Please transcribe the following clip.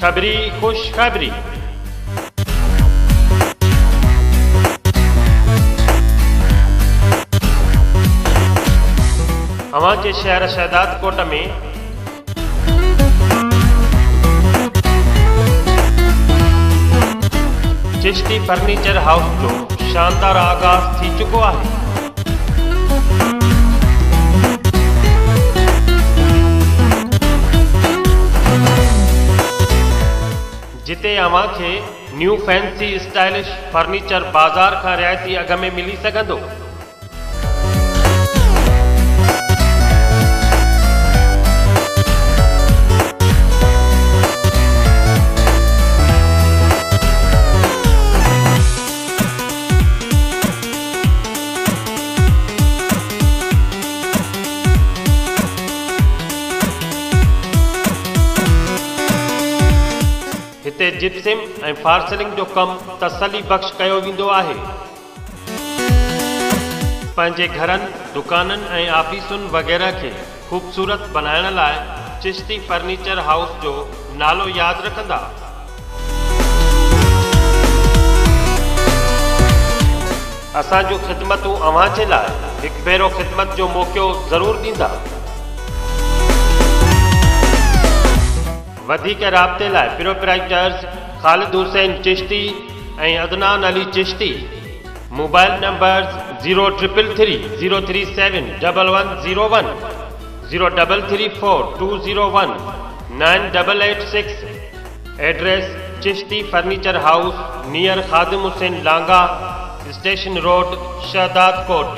खुशखबरी खुशखबरी। अवां जे शहर शहदादकोट में चिश्ती फर्नीचर हाउस जो शानदार आगाज थी चुको है। जिते अवां खे न्यू फैंसी स्टाइलिश फर्नीचर बाजार का रियायती अघ में मिली सकंदो। हिते जिप्सिम ऐं फार्सलिंग जो कम तसली बख्श कयो वेंदो आहे। पंहिंजे घरनि, दुकाननि ऐं ऑफिसुनि वग़ैरह खे खूबसूरत बनाइण लाइ चिश्ती फर्नीचर हाउस जो नालो यादि रखंदा। असांजूं ख़िदमतूं अव्हां जे लाइ हिकु भेरो ख़िदमत जो मौक़ो ज़रूरु ॾींदा। वधिक राब्ते लाइ प्रोपराइटर्स ख़ालिद हुसैन चिश्ती ऐं Adnan Ali Chishti mobile numbers 0333 037 1101 0334 201 9886। Address Chishti furniture house near Khadim Hussain Langa station road Shahdadkot.